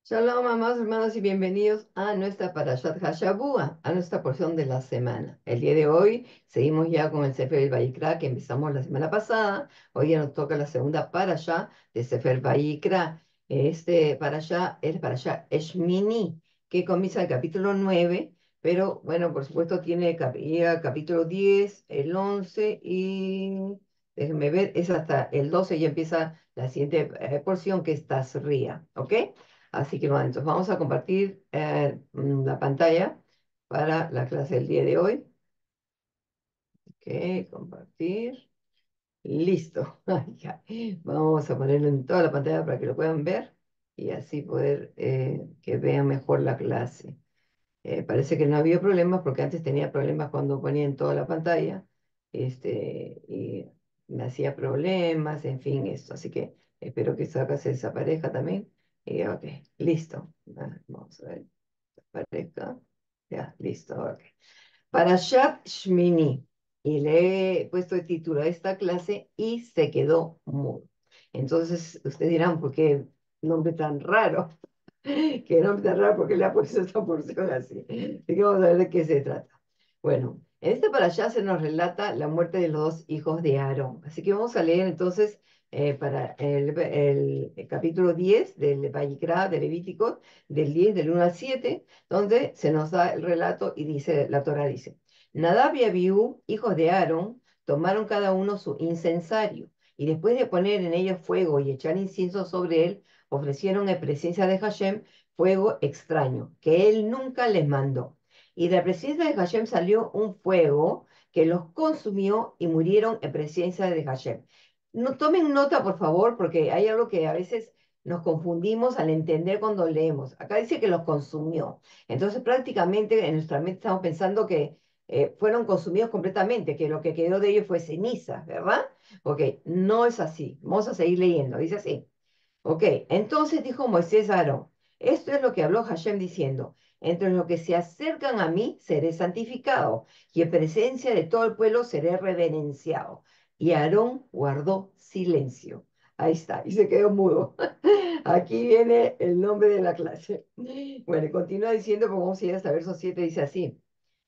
Shalom, amados hermanos, y bienvenidos a nuestra Parashat Hashabua, a nuestra porción de la semana. El día de hoy seguimos ya con el Sefer el Vayikra que empezamos la semana pasada. Hoy ya nos toca la segunda Parashá de Sefer Vayikra. Este Parashá es el Parashá Eshmini, que comienza el capítulo 9, pero bueno, por supuesto tiene llega capítulo 10, el 11 y déjenme ver, es hasta el 12 y empieza la siguiente porción que es Tazria, ¿ok? Así que bueno, entonces vamos a compartir la pantalla para la clase del día de hoy. Ok, compartir. Listo. Ay, ya. Vamos a ponerlo en toda la pantalla para que lo puedan ver y así poder que vean mejor la clase. Parece que no había problemas porque antes tenía problemas cuando ponía en toda la pantalla. Y me hacía problemas, en fin, esto. Así que espero que esto acá se desaparezca también. Y ok, listo. Vamos a ver. Aparezca. Ya, listo. Ok. Parashat Shmini. Y le he puesto el título a esta clase y se quedó mudo. Entonces, ustedes dirán, ¿por qué nombre tan raro? Que no me raro porque le ha puesto esta porción así. Así que vamos a ver de qué se trata. Bueno, en este para allá se nos relata la muerte de los dos hijos de Aarón. Así que vamos a leer entonces para el capítulo 10 del Vayikra, de Levítico, del 10 del 1 al 7, donde se nos da el relato y dice, la Torá dice, Nadab y Abiú, hijos de Aarón, tomaron cada uno su incensario y después de poner en ellos fuego y echar incienso sobre él, ofrecieron en presencia de Hashem fuego extraño, que él nunca les mandó. Y de la presencia de Hashem salió un fuego que los consumió y murieron en presencia de Hashem. No tomen nota, por favor, porque hay algo que a veces nos confundimos al entender cuando leemos. Acá dice que los consumió. Entonces, prácticamente en nuestra mente estamos pensando que fueron consumidos completamente, que lo que quedó de ellos fue ceniza, ¿verdad? Ok, no es así. Vamos a seguir leyendo. Dice así. Ok, entonces dijo Moisés a Aarón, esto es lo que habló Hashem diciendo, entre los que se acercan a mí seré santificado y en presencia de todo el pueblo seré reverenciado. Y Aarón guardó silencio. Ahí está, y se quedó mudo. Aquí viene el nombre de la clase. Bueno, y continúa diciendo, como vamos a ir hasta verso 7, dice así.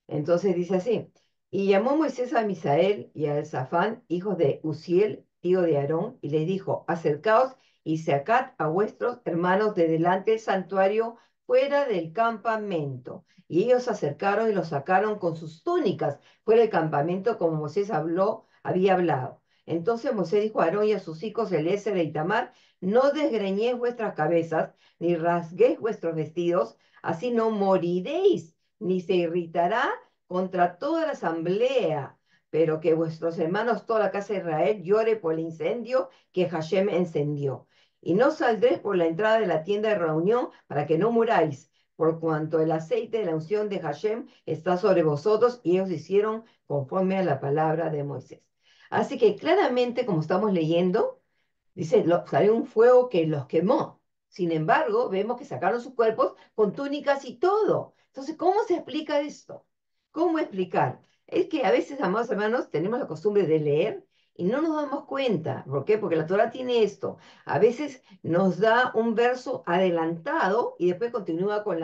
Entonces dice así, y llamó Moisés a Misael y a Zafán, hijos de Uziel, tío de Aarón, y les dijo, acercaos y sacad a vuestros hermanos de delante del santuario fuera del campamento. Y ellos se acercaron y los sacaron con sus túnicas fuera del campamento, como Moisés había hablado. Entonces Moisés dijo a Aarón y a sus hijos Eliezer e Itamar, no desgreñéis vuestras cabezas, ni rasguéis vuestros vestidos, así no moriréis ni se irritará contra toda la asamblea, pero que vuestros hermanos, toda la casa de Israel, llore por el incendio que Hashem encendió. Y no saldréis por la entrada de la tienda de reunión para que no muráis, por cuanto el aceite de la unción de Hashem está sobre vosotros, y ellos hicieron conforme a la palabra de Moisés. Así que claramente, como estamos leyendo, dice, salió un fuego que los quemó. Sin embargo, vemos que sacaron sus cuerpos con túnicas y todo. Entonces, ¿cómo se explica esto? ¿Cómo explicar? Es que a veces, amados hermanos, tenemos la costumbre de leer y no nos damos cuenta. ¿Por qué? Porque la Torah tiene esto. A veces nos da un verso adelantado y después continúa con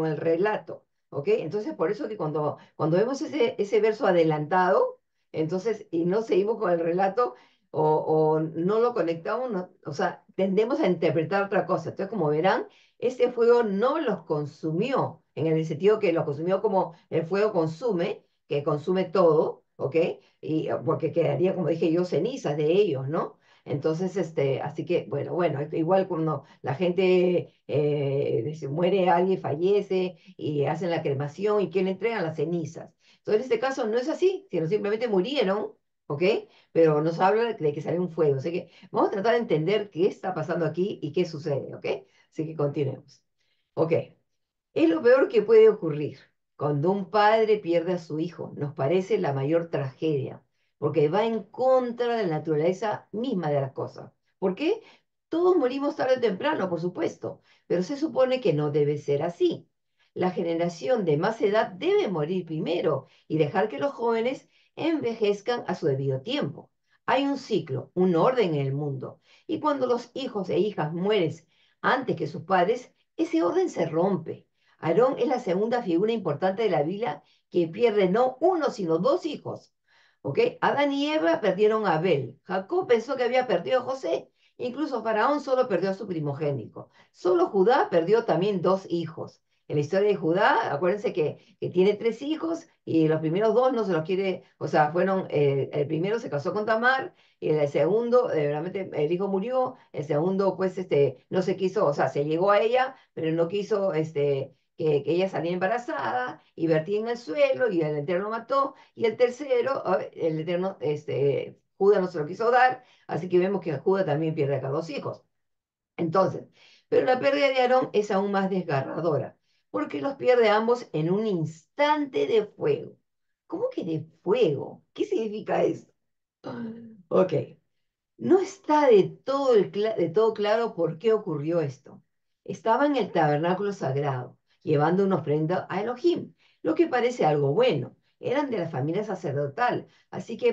el relato. ¿Ok? Entonces, por eso que cuando vemos ese verso adelantado, entonces, y no seguimos con el relato, o no lo conectamos, o sea, tendemos a interpretar otra cosa. Entonces, como verán, ese fuego no los consumió, en el sentido que los consumió como el fuego consume, que consume todo, ¿ok? Y porque quedaría, como dije yo, cenizas de ellos, ¿no? Entonces, así que, bueno, igual cuando la gente se muere alguien, fallece y hacen la cremación y que le entregan las cenizas. Entonces, en este caso no es así, sino simplemente murieron, ¿ok? Pero nos habla de que sale un fuego. Así que vamos a tratar de entender qué está pasando aquí y qué sucede, ¿ok? Así que continuemos. Ok, es lo peor que puede ocurrir cuando un padre pierde a su hijo. Nos parece la mayor tragedia, porque va en contra de la naturaleza misma de las cosas. ¿Por qué? Todos morimos tarde o temprano, por supuesto, pero se supone que no debe ser así. La generación de más edad debe morir primero y dejar que los jóvenes envejezcan a su debido tiempo. Hay un ciclo, un orden en el mundo, y cuando los hijos e hijas mueren antes que sus padres, ese orden se rompe. Aarón es la segunda figura importante de la Biblia que pierde no uno, sino dos hijos. ¿Ok? Adán y Eva perdieron a Abel. Jacob pensó que había perdido a José. Incluso Faraón solo perdió a su primogénito. Solo Judá perdió también dos hijos. En la historia de Judá, acuérdense que tiene tres hijos y los primeros dos no se los quiere, o sea, fueron, el primero se casó con Tamar y el segundo, realmente el hijo murió, el segundo pues no se quiso, o sea, se llegó a ella, pero no quiso que ella saliera embarazada y vertía en el suelo y el Eterno mató, y el tercero, el Eterno, Judá no se lo quiso dar, así que vemos que Judá también pierde acá dos hijos. Entonces, pero la pérdida de Aarón es aún más desgarradora, porque los pierde ambos en un instante de fuego. ¿Cómo que de fuego? ¿Qué significa esto? Ok, no está de todo claro por qué ocurrió esto. Estaba en el tabernáculo sagrado, llevando una ofrenda a Elohim, lo que parece algo bueno. Eran de la familia sacerdotal, así que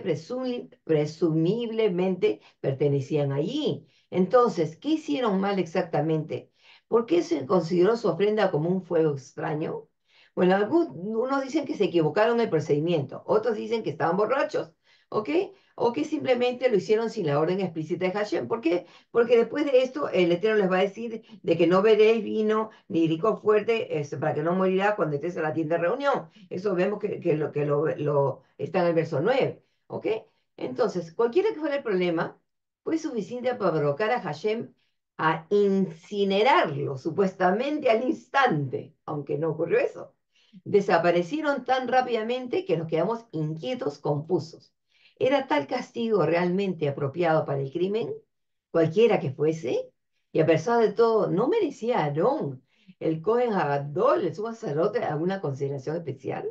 presumiblemente pertenecían allí. Entonces, ¿qué hicieron mal exactamente? ¿Por qué se consideró su ofrenda como un fuego extraño? Bueno, unos dicen que se equivocaron en el procedimiento, otros dicen que estaban borrachos, ¿ok? O que simplemente lo hicieron sin la orden explícita de Hashem. ¿Por qué? Porque después de esto el Eterno les va a decir de que no beréis vino ni licor fuerte para que no morirá cuando estés en la tienda de reunión. Eso vemos que está en el verso 9. ¿Ok? Entonces, cualquiera que fuera el problema, fue suficiente para provocar a Hashem a incinerarlo supuestamente al instante, aunque no ocurrió eso. Desaparecieron tan rápidamente que nos quedamos inquietos, confusos. ¿Era tal castigo realmente apropiado para el crimen, cualquiera que fuese? Y a pesar de todo, ¿no merecía Aarón, el Cohen Hagadol, el sumo sacerdote, alguna consideración especial?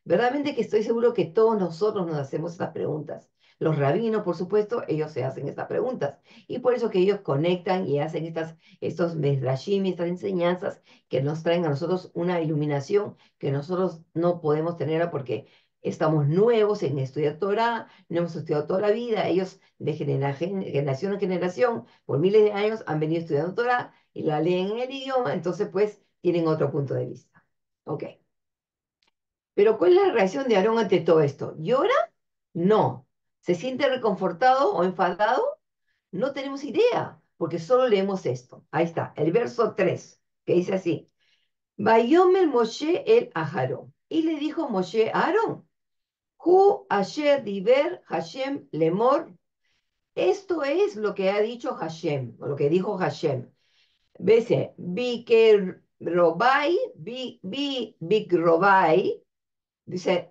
Verdaderamente que estoy seguro que todos nosotros nos hacemos estas preguntas. Los rabinos, por supuesto, ellos se hacen estas preguntas. Y por eso que ellos conectan y hacen estos medrashim, estas enseñanzas que nos traen a nosotros una iluminación que nosotros no podemos tener porque estamos nuevos en estudiar Torah, no hemos estudiado toda la vida. Ellos de generación en generación, por miles de años, han venido estudiando Torah y la leen en el idioma, entonces pues tienen otro punto de vista. Ok. Pero ¿cuál es la reacción de Aarón ante todo esto? ¿Llora? No. ¿Se siente reconfortado o enfadado? No tenemos idea, porque solo leemos esto. Ahí está, el verso 3, que dice así. Vayomer Moshe el a Aarón. Y le dijo Moshe a Aarón, Hu asher diber Hashem lemor. Esto es lo que ha dicho Hashem, o lo que dijo Hashem. Dice, Bikerobai, Bikrobai, dice,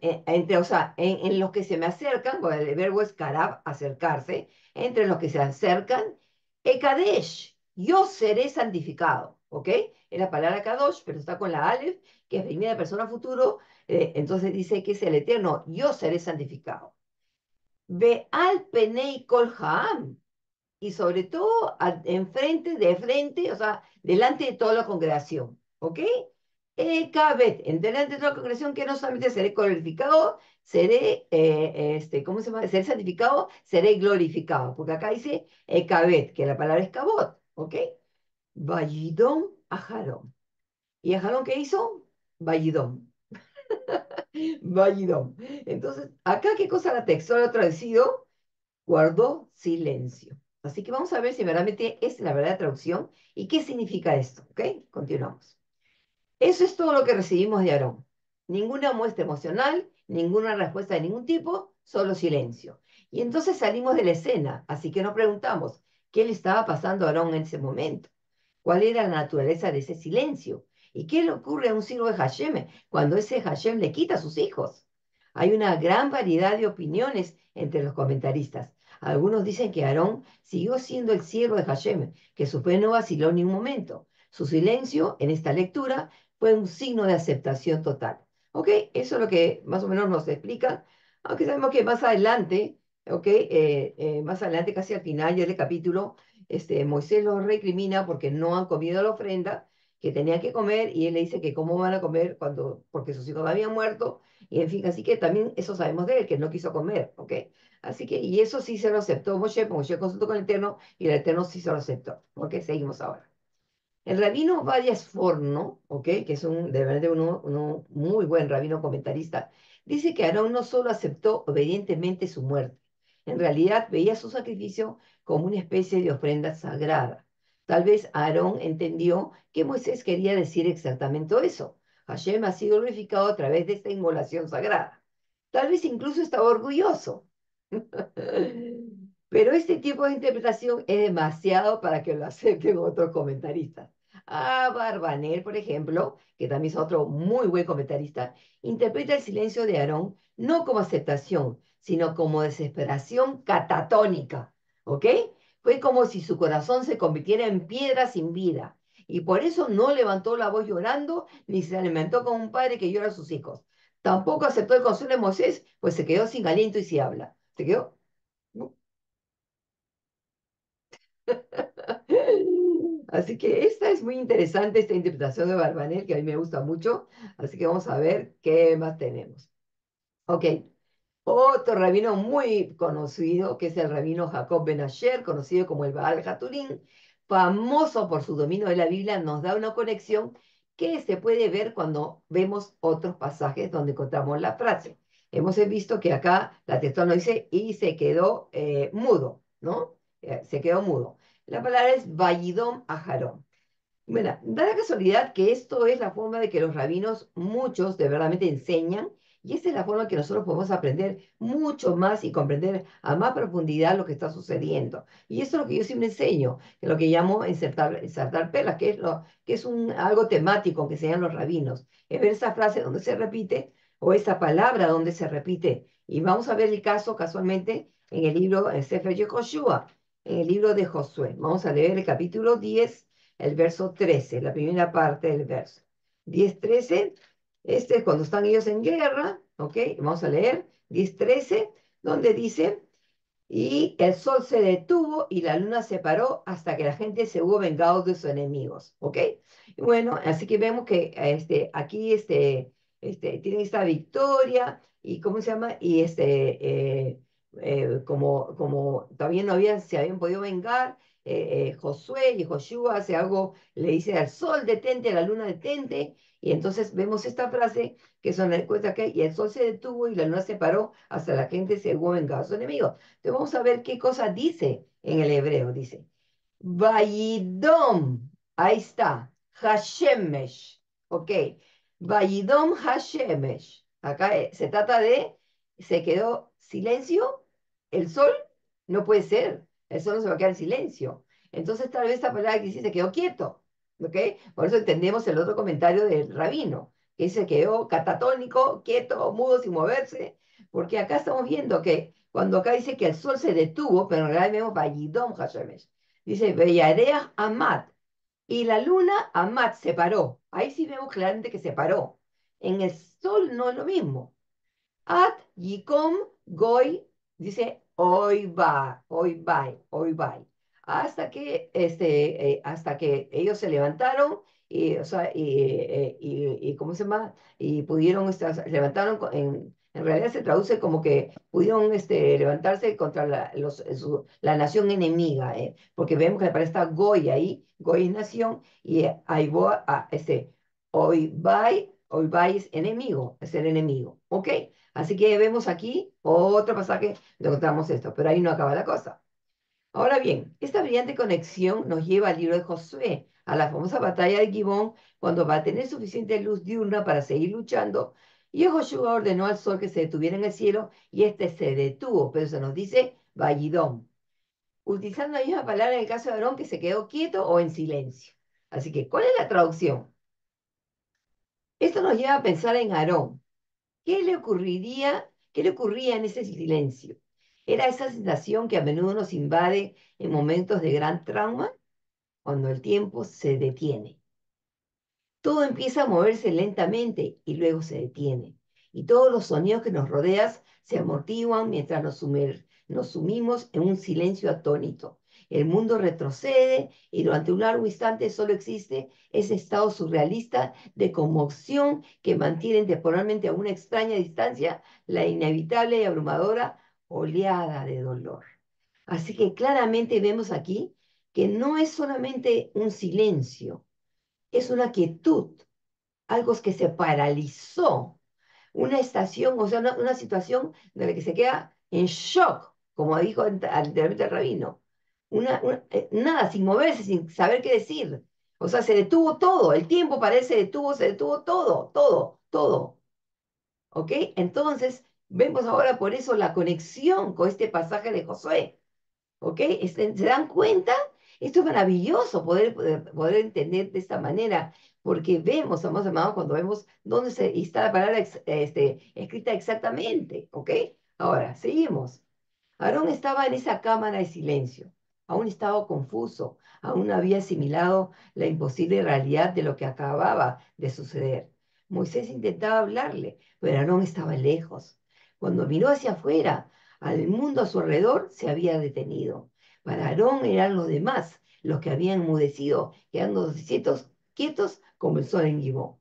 o sea, en los que se me acercan, bueno, el verbo es karab, acercarse, entre los que se acercan, Ekadesh, yo seré santificado, ¿ok? Es la palabra Kadosh, pero está con la Aleph, que es primera persona futuro, entonces dice que es el eterno, yo seré santificado. Ve al penei kol haam, y sobre todo enfrente, de frente, o sea, delante de toda la congregación, ¿ok? Cabet, en delante de toda la congregación, que no solamente seré glorificado, seré, ¿cómo se llama? Seré santificado, seré glorificado, porque acá dice Cabet, que la palabra es cabot, ¿ok? Vallidón a Jarón. ¿Y a Jarón qué hizo? Vallidón. Vallidón. Entonces, acá, ¿qué cosa la texto lo ha traducido? Guardó silencio. Así que vamos a ver si verdaderamente es la verdadera traducción y qué significa esto. ¿Ok? Continuamos. Eso es todo lo que recibimos de Aarón. Ninguna muestra emocional, ninguna respuesta de ningún tipo, solo silencio. Y entonces salimos de la escena, así que nos preguntamos, ¿qué le estaba pasando a Aarón en ese momento? ¿Cuál era la naturaleza de ese silencio? ¿Y qué le ocurre a un siervo de Hashem cuando ese Hashem le quita a sus hijos? Hay una gran variedad de opiniones entre los comentaristas. Algunos dicen que Aarón siguió siendo el siervo de Hashem, que su fe no vaciló ni un momento. Su silencio en esta lectura fue un signo de aceptación total. ¿Ok? Eso es lo que más o menos nos explica, aunque sabemos que más adelante, ¿ok? Más adelante, casi al final ya del capítulo, Moisés los recrimina porque no han comido la ofrenda que tenían que comer y él le dice que cómo van a comer porque sus hijos habían muerto y en fin, así que también eso sabemos de él, que no quiso comer, ¿ok? Así que, y eso sí se lo aceptó Moshe, porque Moshe consultó con el Eterno y el Eterno sí se lo aceptó, ¿ok? Seguimos ahora. El rabino Varias Forno, ¿ok? Que es de verdad uno muy buen rabino comentarista, dice que Aarón no solo aceptó obedientemente su muerte, en realidad veía su sacrificio como una especie de ofrenda sagrada. Tal vez Aarón entendió que Moisés quería decir exactamente eso. Hashem ha sido glorificado a través de esta inmolación sagrada. Tal vez incluso estaba orgulloso. Pero este tipo de interpretación es demasiado para que lo acepten otros comentaristas. Barbanel, por ejemplo, que también es otro muy buen comentarista, interpreta el silencio de Aarón no como aceptación, sino como desesperación catatónica. ¿Ok? Fue como si su corazón se convirtiera en piedra sin vida. Y por eso no levantó la voz llorando, ni se alimentó como un padre que llora a sus hijos. Tampoco aceptó el consuelo de Moisés, pues se quedó sin aliento y sin habla. Se quedó. Así que esta es muy interesante, esta interpretación de Barbanel, que a mí me gusta mucho. Así que vamos a ver qué más tenemos. Ok, otro rabino muy conocido, que es el rabino Jacob Ben Asher, conocido como el Baal Haturín, famoso por su dominio de la Biblia, nos da una conexión que se puede ver cuando vemos otros pasajes donde encontramos la frase. Hemos visto que acá la textual nos dice, y se quedó mudo, ¿no? Se quedó mudo. La palabra es Vayidom Aharón. Bueno, da la casualidad que esto es la forma de que los rabinos, muchos de verdad enseñan, y esta es la forma que nosotros podemos aprender mucho más y comprender a más profundidad lo que está sucediendo. Y eso es lo que yo siempre enseño, que es lo que llamo insertar perlas, que es algo temático que enseñan los rabinos. Es ver esa frase donde se repite o esa palabra donde se repite. Y vamos a ver el caso casualmente en el libro, en Sefer Yehoshua, en el libro de Josué. Vamos a leer el capítulo 10 el verso 13, la primera parte del verso. 10-13, este es cuando están ellos en guerra, ¿ok? Vamos a leer 10-13, donde dice, y el sol se detuvo y la luna se paró hasta que la gente se hubo vengado de sus enemigos, ¿ok? Y bueno, así que vemos que aquí tienen esta victoria y ¿cómo se llama? Y como todavía no se habían podido vengar, Josué y Joshua hace algo, le dice al sol detente, a la luna detente, y entonces vemos esta frase que son la cuenta que y el sol se detuvo y la luna se paró hasta la gente se hubo vengado a sus enemigos. Entonces vamos a ver qué cosa dice en el hebreo. Dice, Vayidom, ahí está, Hashemesh, ok, Vayidom Hashemesh. Acá se trata de, se quedó silencio, el sol, no puede ser, el sol no se va a quedar en silencio. Entonces tal vez esta palabra que dice se quedó quieto, ok, por eso entendemos el otro comentario del rabino, que se quedó catatónico, quieto, mudo, sin moverse, porque acá estamos viendo que cuando acá dice que el sol se detuvo, pero en realidad vemos Vayidom Hashemesh. Dice, Beyareach Amat. Y la luna Amat se paró. Ahí sí vemos claramente que se paró. En el sol no es lo mismo. At Yikom Goy dice hoy va. Hasta que ellos se levantaron y, o sea, ¿cómo se llama? Y pudieron, se levantaron, en realidad se traduce como que pudieron levantarse contra la nación enemiga, porque vemos que aparece esta Goy ahí, Goy es nación, y ahí va, hoy va es enemigo, es el enemigo, ¿ok? Así que vemos aquí otro pasaje donde encontramos esto, pero ahí no acaba la cosa. Ahora bien, esta brillante conexión nos lleva al libro de Josué, a la famosa batalla de Gibón, cuando va a tener suficiente luz diurna para seguir luchando, y Joshua ordenó al sol que se detuviera en el cielo, y este se detuvo, pero se nos dice Vallidón, utilizando la misma palabra en el caso de Aarón, que se quedó quieto o en silencio. Así que, ¿cuál es la traducción? Esto nos lleva a pensar en Aarón. ¿Qué le ocurría en ese silencio? ¿Era esa sensación que a menudo nos invade en momentos de gran trauma? Cuando el tiempo se detiene. Todo empieza a moverse lentamente y luego se detiene. Y todos los sonidos que nos rodean se amortiguan mientras nos sumimos en un silencio atónito. El mundo retrocede y durante un largo instante solo existe ese estado surrealista de conmoción que mantiene temporalmente a una extraña distancia la inevitable y abrumadora oleada de dolor. Así que claramente vemos aquí que no es solamente un silencio, es una quietud, algo que se paralizó, una estación, o sea, una situación de la que se queda en shock, como dijo anteriormente el rabino. Nada, sin moverse, sin saber qué decir. O sea, se detuvo todo, el tiempo parece detuvo, se detuvo todo, todo, todo. ¿Ok? Entonces, vemos ahora por eso la conexión con este pasaje de Josué. ¿Ok? ¿Se dan cuenta? Esto es maravilloso poder entender de esta manera, porque vemos, amados amados, cuando vemos dónde está la palabra escrita exactamente. ¿Ok? Ahora, seguimos. Aarón estaba en esa cámara de silencio. Aún estaba confuso, aún no había asimilado la imposible realidad de lo que acababa de suceder. Moisés intentaba hablarle, pero Aarón estaba lejos. Cuando miró hacia afuera, al mundo a su alrededor se había detenido. Para Aarón eran los demás los que habían enmudecido, quedando quietos como el sol en Gibón.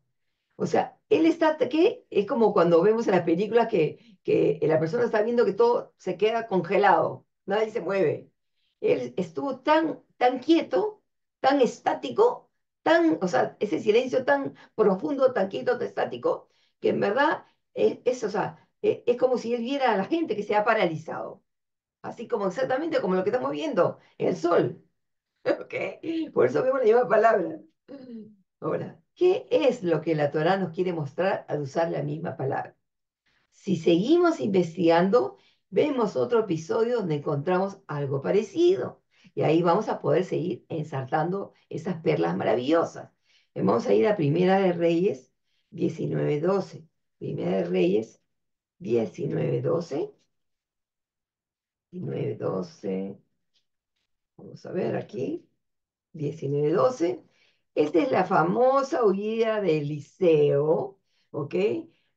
O sea, él está, que es como cuando vemos en las películas que la persona está viendo que todo se queda congelado, nadie se mueve. Él estuvo tan quieto, tan estático, o sea, ese silencio tan profundo, tan quieto, tan estático, que en verdad o sea, es como si él viera a la gente que se ha paralizado, así como exactamente como lo que estamos viendo, el sol. ¿Ok? Por eso vemos la misma palabra. Ahora, ¿qué es lo que la Torá nos quiere mostrar al usar la misma palabra? Si seguimos investigando, vemos otro episodio donde encontramos algo parecido. Y ahí vamos a poder seguir ensartando esas perlas maravillosas. Vamos a ir a Primera de Reyes 19:12. Primera de Reyes 19:12. 19:12. Vamos a ver aquí. 19:12. Esta es la famosa huida de Eliseo, ¿ok?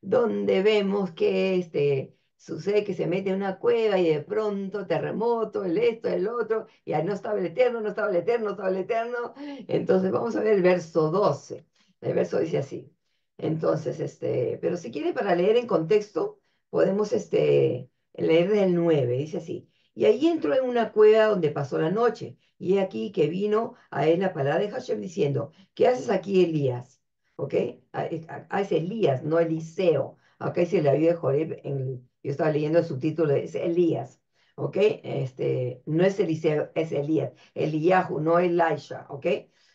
Donde vemos que sucede que se mete en una cueva y de pronto terremoto, el esto, el otro, y ahí no estaba el Eterno, no estaba el Eterno, no estaba el Eterno. Entonces vamos a ver el verso 12. El verso dice así. Entonces, pero si quiere para leer en contexto, podemos leer del 9. Dice así. Y ahí entró en una cueva donde pasó la noche. Y he aquí que vino a él la palabra de Hashem diciendo, ¿qué haces aquí, Elías? ¿Ok? Es Elías, no Eliseo. Acá dice la vida de Joreb, yo estaba leyendo el subtítulo, es Elías. ¿Ok? No es Eliseo, es Elías. Eliyahu, no Elisha. ¿Ok?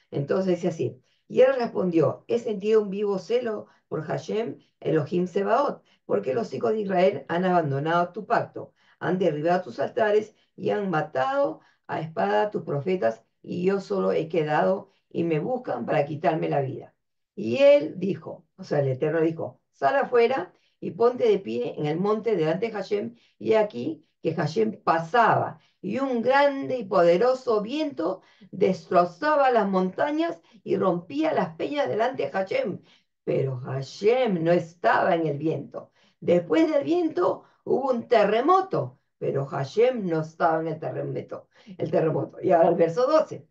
Entonces dice así. Y él respondió, he sentido un vivo celo por Hashem, Elohim Sebaot, porque los hijos de Israel han abandonado tu pacto, han derribado tus altares y han matado a espada a tus profetas, y yo solo he quedado y me buscan para quitarme la vida. Y él dijo, o sea, el Eterno dijo, sal afuera y ponte de pie en el monte delante de Hashem, y aquí que Hashem pasaba, y un grande y poderoso viento destrozaba las montañas y rompía las peñas delante de Hashem, pero Hashem no estaba en el viento. Después del viento hubo un terremoto, pero Hashem no estaba en el terremoto. Y ahora el verso 12.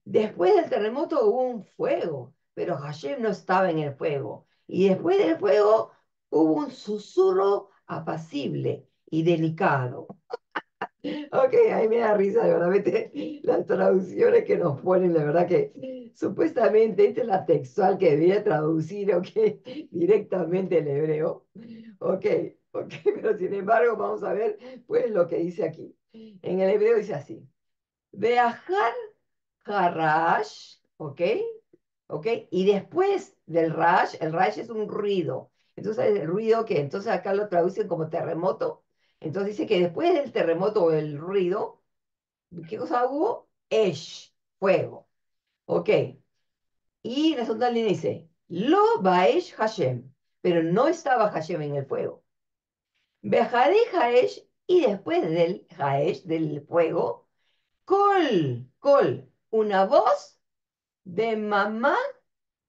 Después del terremoto hubo un fuego, pero Hashem no estaba en el fuego. Y después del fuego hubo un susurro apacible y delicado. Ok, ahí me da risa, de verdad, las traducciones que nos ponen, la verdad que supuestamente esta es la textual que debería traducir, ok, directamente el hebreo. Ok, ok, pero sin embargo vamos a ver pues lo que dice aquí. En el hebreo dice así. Beajar Harash, ¿ok? ¿Ok? Y después del rash, el rash es un ruido. Entonces, el ruido que entonces acá lo traducen como terremoto. Entonces dice que después del terremoto o el ruido, ¿qué cosa hubo? Esh, fuego. ¿Ok? Y la segunda línea dice, Lo Baesh Hashem, pero no estaba Hashem en el fuego. Bejaré Haesh, y después del Haesh, del fuego, una voz de mamá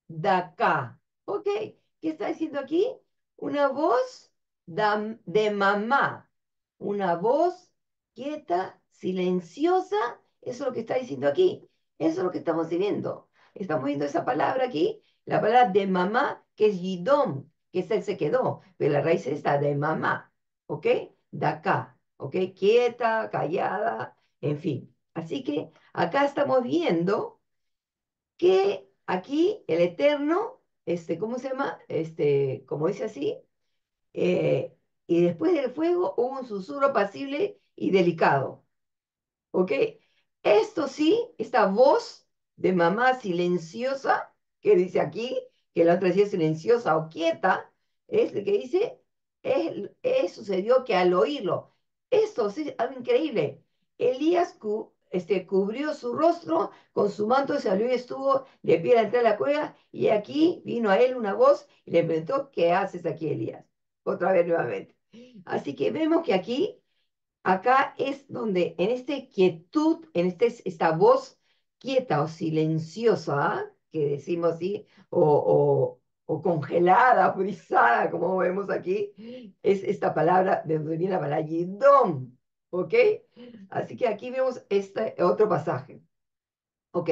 de acá. ¿Ok? ¿Qué está diciendo aquí? Una voz de mamá. Una voz quieta, silenciosa. Eso es lo que está diciendo aquí. Eso es lo que estamos viendo. Estamos viendo esa palabra aquí, la palabra de mamá, que es yidom, que es él se quedó, pero la raíz está de mamá. ¿Ok? De acá. ¿Ok? Quieta, callada, en fin. Así que acá estamos viendo que aquí el Eterno, ¿cómo se llama? Como dice así, eh, y después del fuego hubo un susurro pasible y delicado. ¿Ok? Esto sí, esta voz de mamá silenciosa, que dice aquí, que la otra decía silenciosa o quieta, es lo que dice, sucedió que al oírlo, esto sí, algo increíble, Elías cubrió su rostro con su manto, salió y estuvo de pie ante la cueva, y aquí vino a él una voz y le preguntó, ¿qué haces aquí, Elías? Otra vez nuevamente. Así que vemos que aquí acá es donde en esta quietud, esta voz quieta o silenciosa, ¿ah? Que decimos así, o congelada, frisada, como vemos aquí, es esta palabra, de donde viene la palabra yidom, ¿ok? Así que aquí vemos este otro pasaje, ¿ok?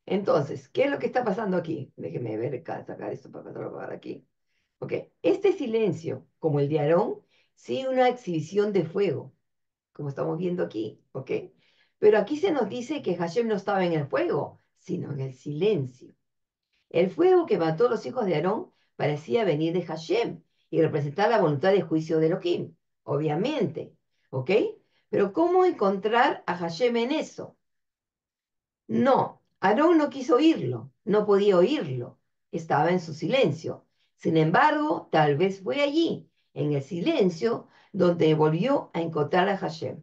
Entonces, ¿qué es lo que está pasando aquí? Déjenme ver acá, sacar esto para trabajar aquí. ¿Ok? Este silencio, como el de Aarón, sigue una exhibición de fuego como estamos viendo aquí, ¿ok? Pero aquí se nos dice que Hashem no estaba en el fuego, sino en el silencio. El fuego que mató a los hijos de Aarón parecía venir de Hashem y representar la voluntad de juicio de Elohim, obviamente, ¿ok? Pero ¿cómo encontrar a Hashem en eso? No, Aarón no quiso oírlo, no podía oírlo, estaba en su silencio. Sin embargo, tal vez fue allí, en el silencio, donde volvió a encontrar a Hashem.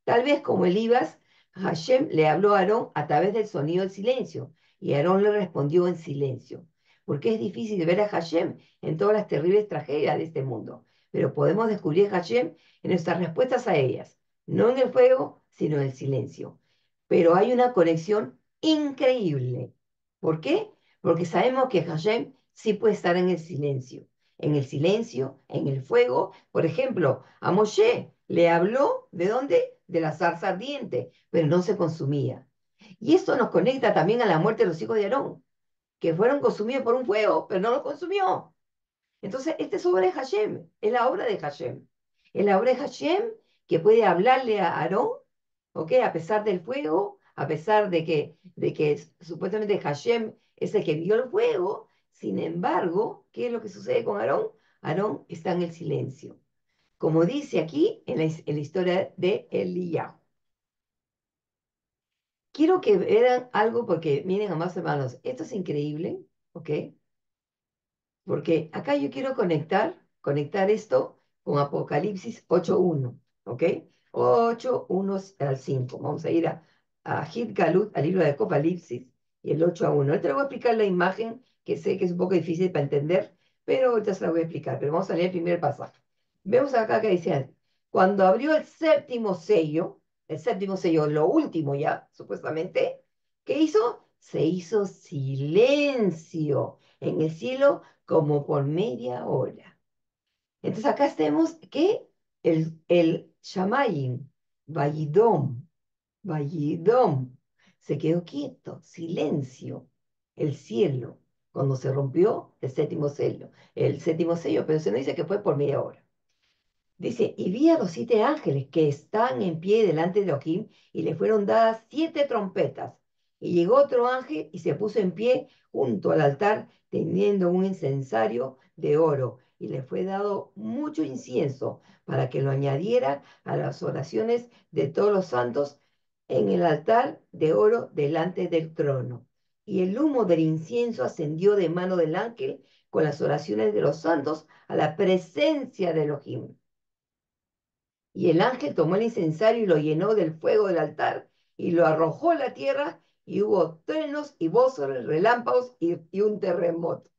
Tal vez como Elías, Hashem le habló a Aarón a través del sonido del silencio, y Aarón le respondió en silencio, porque es difícil ver a Hashem en todas las terribles tragedias de este mundo, pero podemos descubrir a Hashem en nuestras respuestas a ellas, no en el fuego, sino en el silencio. Pero hay una conexión increíble. ¿Por qué? Porque sabemos que Hashem sí puede estar en el silencio, en el fuego. Por ejemplo, a Moshe le habló, ¿de dónde? De la zarza ardiente, pero no se consumía. Y esto nos conecta también a la muerte de los hijos de Aarón, que fueron consumidos por un fuego, pero no los consumió. Entonces, esta es obra de Hashem, es la obra de Hashem. Es la obra de Hashem que puede hablarle a Aarón, ¿ok? A pesar del fuego, a pesar de que supuestamente Hashem es el que vio el fuego. Sin embargo, ¿qué es lo que sucede con Aarón? Aarón está en el silencio, como dice aquí en la historia de Elías. Quiero que vean algo porque, miren, amados hermanos, esto es increíble, ¿ok? Porque acá yo quiero conectar esto con Apocalipsis 8:1, ¿ok? 8:1 al 5. Vamos a ir a Hit Galut, al libro de Apocalipsis, y el 8:1. Ahorita le voy a explicar la imagen, que sé que es un poco difícil para entender, pero ahorita se la voy a explicar. Pero vamos a leer el primer pasaje. Vemos acá que dice, cuando abrió el séptimo sello, lo último ya, supuestamente, ¿qué hizo? Se hizo silencio en el cielo como por media hora. Entonces acá tenemos que el Shamayim, Vayidom, Vayidom, se quedó quieto, silencio, el cielo, cuando se rompió el séptimo sello, pero se nos dice que fue por media hora. Dice, y vi a los 7 ángeles que están en pie delante de Elohim y le fueron dadas 7 trompetas. Y llegó otro ángel y se puso en pie junto al altar teniendo un incensario de oro y le fue dado mucho incienso para que lo añadiera a las oraciones de todos los santos en el altar de oro delante del trono. Y el humo del incienso ascendió de mano del ángel con las oraciones de los santos a la presencia de Elohim. Y el ángel tomó el incensario y lo llenó del fuego del altar y lo arrojó a la tierra y hubo truenos y voces, relámpagos y un terremoto.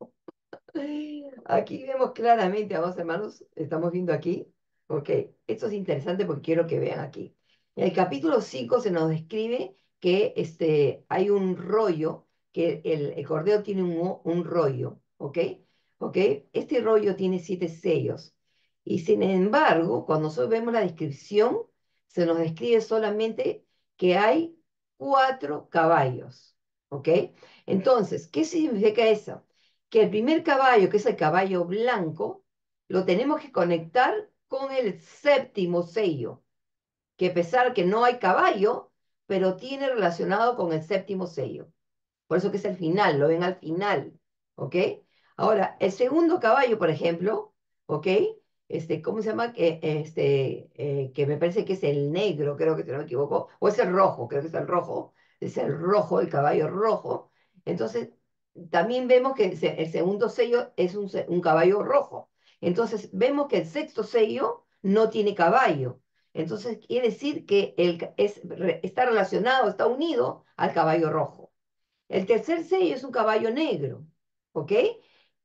Aquí vemos claramente, amados hermanos, estamos viendo aquí, ok, esto es interesante porque quiero que vean aquí. En el capítulo 5 se nos describe que hay un rollo, que el cordero tiene un rollo, ok, ok, este rollo tiene 7 sellos. Y sin embargo, cuando nosotros vemos la descripción, se nos describe solamente que hay 4 caballos, ok. Entonces, ¿qué significa eso? Que el primer caballo, que es el caballo blanco, lo tenemos que conectar con el séptimo sello, que a pesar que no hay caballo, pero tiene relacionado con el séptimo sello. Por eso que es el final, lo ven al final, ¿ok? Ahora, el segundo caballo, por ejemplo, ¿ok? ¿Cómo se llama? Que me parece que es el negro, creo que si no me equivoco, o es el rojo, creo que es el rojo, el caballo rojo. Entonces, también vemos que el segundo sello es un caballo rojo. Entonces, vemos que el sexto sello no tiene caballo. Entonces, quiere decir que está relacionado, está unido al caballo rojo. El tercer sello es un caballo negro, ¿ok?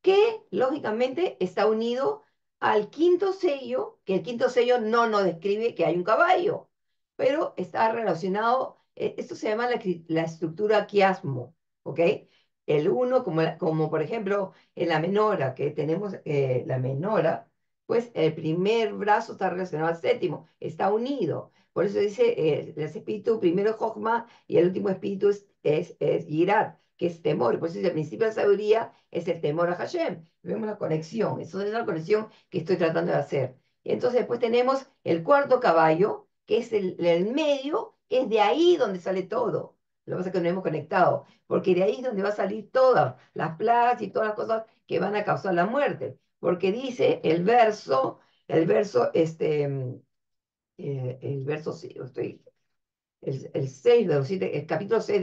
Que lógicamente está unido al quinto sello, que el quinto sello no nos describe que hay un caballo, pero está relacionado, esto se llama la estructura quiasmo, ¿ok? El uno, como por ejemplo en la menora, que tenemos la menora, pues el primer brazo está relacionado al séptimo, está unido. Por eso dice, el espíritu primero es Jochma y el último espíritu es Yirat, que es temor. Por eso dice, el principio de la sabiduría es el temor a Hashem. Vemos la conexión, eso es la conexión que estoy tratando de hacer. Entonces después tenemos el cuarto caballo, que es el medio, que es de ahí donde sale todo. Lo que pasa es que no hemos conectado, porque de ahí es donde va a salir todas las plagas y todas las cosas que van a causar la muerte. Porque dice el verso, sí, el 6 de los siete, el capítulo 6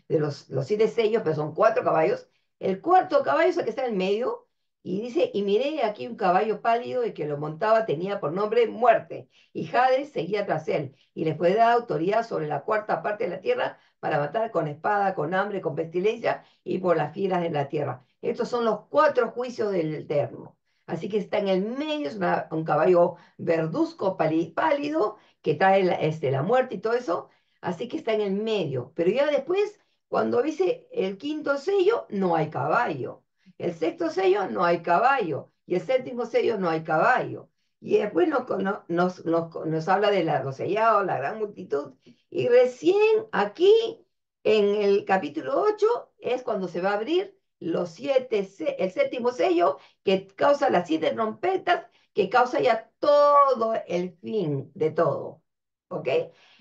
de los siete sellos, pero son cuatro caballos. El cuarto caballo es el que está en el medio, y dice, y miré aquí un caballo pálido, y que lo montaba tenía por nombre Muerte, y Hades seguía tras él, y le fue dada autoridad sobre la cuarta parte de la tierra para matar con espada, con hambre, con pestilencia, y por las fieras de la tierra. Estos son los cuatro juicios del Eterno. Así que está en el medio, es un caballo verduzco pálido, que trae la muerte y todo eso, así que está en el medio. Pero ya después, cuando dice el quinto sello, no hay caballo. El sexto sello, no hay caballo. Y el séptimo sello, no hay caballo. Y después nos habla de los sellados, la gran multitud. Y recién aquí, en el capítulo 8 es cuando se va a abrir el séptimo sello, que causa las siete trompetas, que causa ya todo el fin de todo. ¿Ok?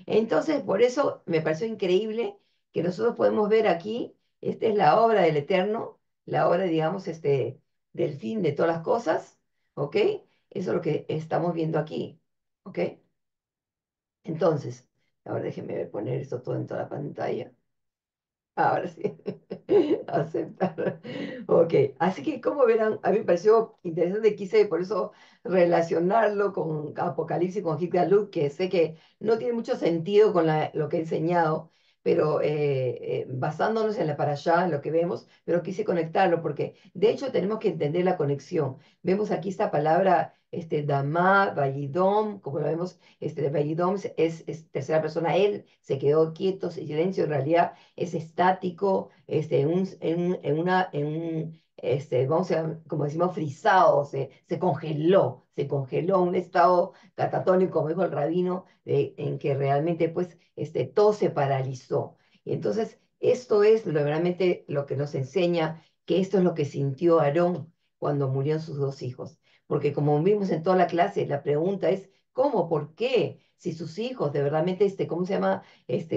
Entonces, por eso me pareció increíble que nosotros podemos ver aquí, esta es la obra del Eterno, la obra, digamos, del fin de todas las cosas. ¿Ok? Eso es lo que estamos viendo aquí. ¿Ok? Entonces, ahora déjenme poner esto todo en toda la pantalla. Ahora sí, aceptar. Ok, así que como verán, a mí me pareció interesante, quise por eso relacionarlo con Apocalipsis, con Higdalut, que sé que no tiene mucho sentido con lo que he enseñado, pero basándonos en la parashá, en lo que vemos, pero quise conectarlo porque de hecho tenemos que entender la conexión. Vemos aquí esta palabra, Damá, Vallidom, como lo vemos, Vallidom es tercera persona, él se quedó quieto, silencio, en realidad es estático, vamos a, como decimos, frisado, se congeló en un estado catatónico, como dijo el rabino, en que realmente pues todo se paralizó. Y entonces, esto es realmente lo que nos enseña que esto es lo que sintió Aarón cuando murieron sus dos hijos. Porque como vimos en toda la clase, la pregunta es, ¿cómo? ¿Por qué? Si sus hijos de verdad, ¿cómo se llama? Pues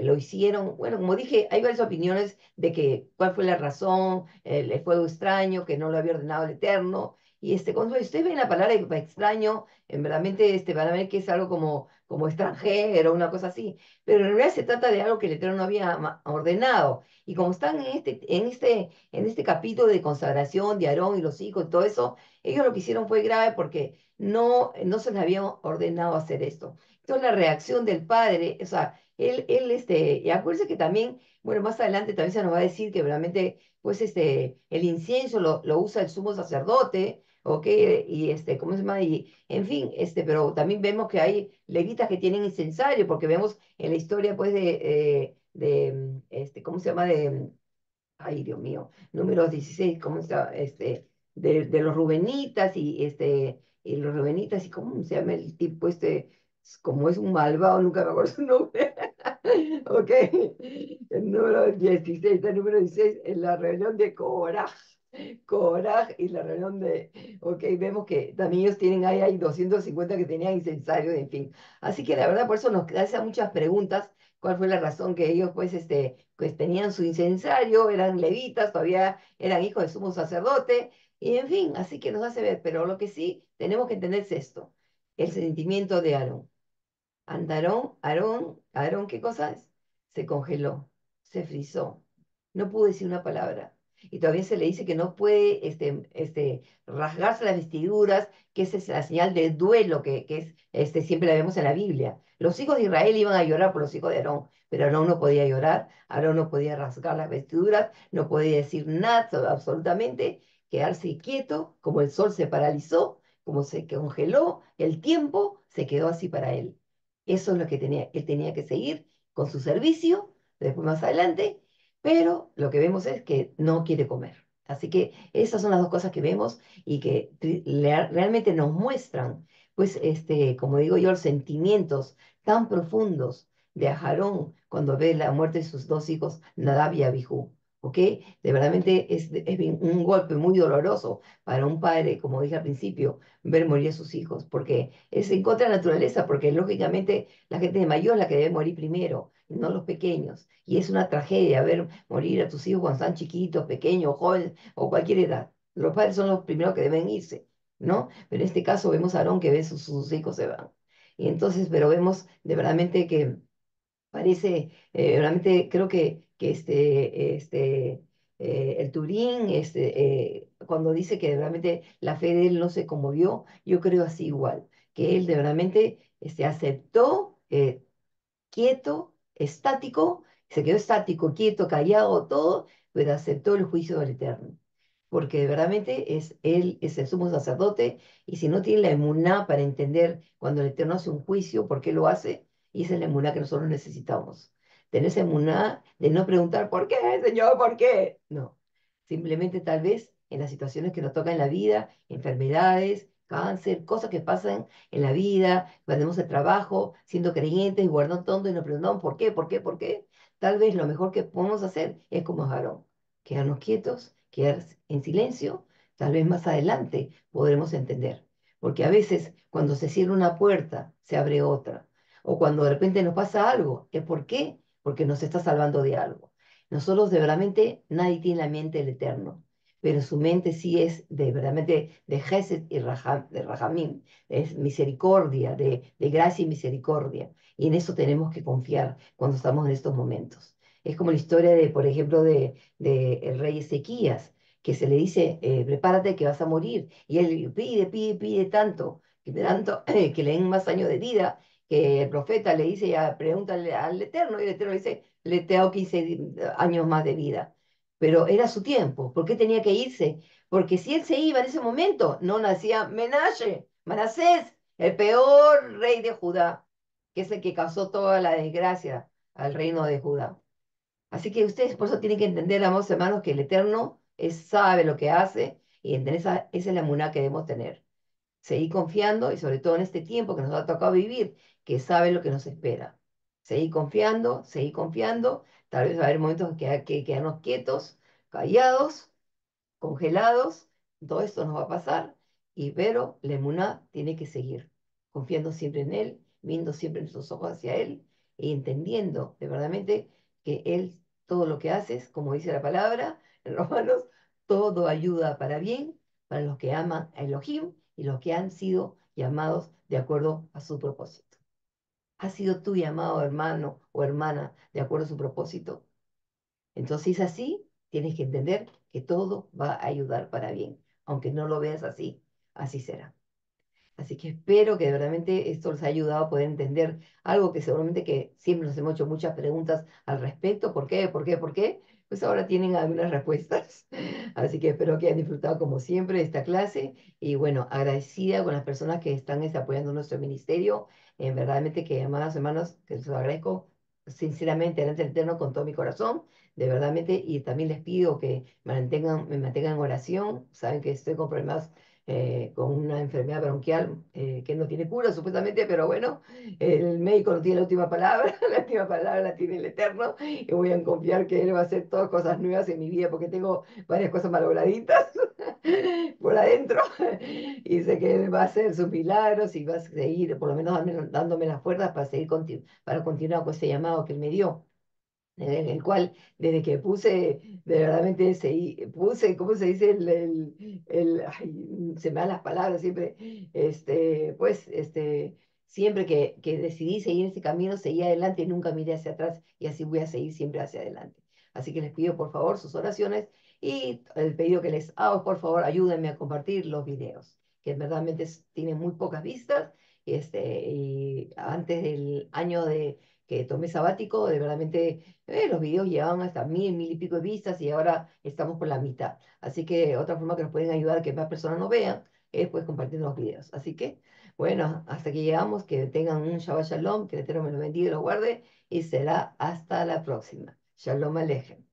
lo hicieron. Bueno, como dije, hay varias opiniones de que cuál fue la razón, el fuego extraño, que no lo había ordenado el Eterno. Y cuando ustedes ven la palabra extraño, en verdad van a ver que es algo como extranjero, una cosa así. Pero en realidad se trata de algo que el Eterno no había ordenado. Y como están en este capítulo de consagración de Aarón y los hijos y todo eso, ellos lo que hicieron fue grave porque no se les había ordenado hacer esto. Entonces la reacción del padre, o sea, y acuérdense que también, bueno, más adelante también se nos va a decir que realmente, pues, el incienso lo usa el sumo sacerdote, ¿ok? Y ¿cómo se llama? Y, en fin, pero también vemos que hay levitas que tienen incensario, porque vemos en la historia, pues, ¿cómo se llama? Ay, Dios mío, números 16, ¿cómo se llama? De los Rubenitas y los Rubenitas, y cómo se llama el tipo como es un malvado, nunca me acuerdo su nombre. Ok, el número 16 es la rebelión de Korah. Coraj y la reunión de, ok, vemos que también ellos tienen ahí, hay 250 que tenían incensarios, en fin. Así que la verdad, por eso nos hace muchas preguntas, cuál fue la razón que ellos pues, pues tenían su incensario, eran levitas, todavía eran hijos de sumo sacerdote, y en fin, así que nos hace ver, pero lo que sí tenemos que entender es esto, el sentimiento de Aarón. Aarón, ¿qué cosa es? Se congeló, se frizó, no pudo decir una palabra. Y todavía se le dice que no puede rasgarse las vestiduras, que esa es la señal de duelo que es, siempre la vemos en la Biblia. Los hijos de Israel iban a llorar por los hijos de Aarón, pero Aarón no podía llorar, Aarón no podía rasgar las vestiduras, no podía decir nada, absolutamente, quedarse quieto, como el sol se paralizó, como se congeló, el tiempo se quedó así para él. Eso es lo que tenía, él tenía que seguir con su servicio, después más adelante, pero lo que vemos es que no quiere comer. Así que esas son las dos cosas que vemos y que realmente nos muestran, pues, como digo yo, los sentimientos tan profundos de Aarón cuando ve la muerte de sus dos hijos, Nadab y Abijú. ¿Ok? De verdaderamente es un golpe muy doloroso para un padre, como dije al principio, ver morir a sus hijos, porque es en contra de la naturaleza, porque lógicamente la gente de mayor es la que debe morir primero, no los pequeños. Y es una tragedia ver morir a tus hijos cuando están chiquitos, pequeños, jóvenes o cualquier edad. Los padres son los primeros que deben irse, ¿no? Pero en este caso vemos a Aarón que ve sus hijos se van. Y entonces, pero vemos de verdaderamente que parece, realmente creo que el Turín, cuando dice que realmente la fe de él no se conmovió, yo creo así igual, que él de verdaderamente aceptó, quieto, estático, se quedó estático, quieto, callado, todo, pero aceptó el juicio del Eterno. Porque verdaderamente él es el sumo sacerdote, y si no tiene la emuná para entender cuando el Eterno hace un juicio, por qué lo hace, y esa es la emuná que nosotros necesitamos. Tener esa emuná de no preguntar, ¿por qué, Señor? ¿Por qué? No. Simplemente tal vez en las situaciones que nos tocan en la vida, enfermedades, cáncer, cosas que pasan en la vida, perdemos el trabajo, siendo creyentes y guardando todo y nos preguntamos por qué, por qué, por qué. Tal vez lo mejor que podemos hacer es como Aarón, quedarnos quietos, quedar en silencio, tal vez más adelante podremos entender. Porque a veces cuando se cierra una puerta, se abre otra. O cuando de repente nos pasa algo, ¿es por qué? Porque nos está salvando de algo. Nosotros de verdaderamente nadie tiene la mente del Eterno, pero su mente sí es de verdaderamente de Gesed y de Rahamim, es misericordia, de gracia y misericordia. Y en eso tenemos que confiar cuando estamos en estos momentos. Es como la historia de, por ejemplo, de el rey Ezequías, que se le dice, prepárate que vas a morir. Y él pide tanto, que le den más años de vida, que el profeta le dice, ya, pregúntale al Eterno, y el Eterno le dice, le te hago 15 años más de vida. Pero era su tiempo. ¿Por qué tenía que irse? Porque si él se iba en ese momento, no nacía Manasés, el peor rey de Judá, que es el que causó toda la desgracia al reino de Judá. Así que ustedes por eso tienen que entender, amados hermanos, que el Eterno sabe lo que hace, y entender esa es la muná que debemos tener. Seguir confiando, y sobre todo en este tiempo que nos ha tocado vivir, que sabe lo que nos espera. Seguir confiando. Tal vez va a haber momentos que hay que quedarnos quietos, callados, congelados, todo esto nos va a pasar, pero la emuná tiene que seguir, confiando siempre en Él, viendo siempre nuestros ojos hacia Él, y entendiendo de verdaderamente que Él todo lo que hace es, como dice la palabra en Romanos, todo ayuda para bien para los que aman a Elohim y los que han sido llamados de acuerdo a su propósito. ¿Has sido tú llamado hermano o hermana de acuerdo a su propósito? Entonces, si es así, tienes que entender que todo va a ayudar para bien. Aunque no lo veas así, así será. Así que espero que verdaderamente esto les haya ayudado a poder entender algo que seguramente que siempre nos hemos hecho muchas preguntas al respecto. ¿Por qué? ¿Por qué? ¿Por qué? Pues ahora tienen algunas respuestas. Así que espero que hayan disfrutado como siempre de esta clase. Y bueno, agradecida con las personas que están apoyando nuestro ministerio. Verdaderamente que, amadas hermanos, que les agradezco sinceramente delante del Eterno con todo mi corazón. De verdaderamente, y también les pido que me mantengan en oración. Saben que estoy con problemas con una enfermedad bronquial que no tiene cura supuestamente, pero bueno, el médico no tiene la última palabra, la última palabra la tiene el Eterno y voy a confiar que Él va a hacer todas cosas nuevas en mi vida porque tengo varias cosas malograditas por adentro y sé que Él va a hacer sus milagros y va a seguir, por lo menos dándome las fuerzas para seguir para continuar con ese llamado que Él me dio en el cual desde que puse, de verdaderamente puse, ¿cómo se dice? Ay, se me dan las palabras siempre, siempre que decidí seguir ese camino, seguí adelante y nunca miré hacia atrás y así voy a seguir siempre hacia adelante. Así que les pido por favor sus oraciones y el pedido que les hago, por favor, ayúdenme a compartir los videos, que verdaderamente tienen muy pocas vistas, y antes del año que tomé sabático, de verdaderamente los videos llevaban hasta 1000, 1000 y pico de vistas y ahora estamos por la mitad. Así que otra forma que nos pueden ayudar a que más personas nos vean es pues compartiendo los videos. Así que, bueno, hasta que llegamos, que tengan un Shabbat Shalom, que el Eterno me lo bendiga y lo guarde y será hasta la próxima. Shalom Alejem.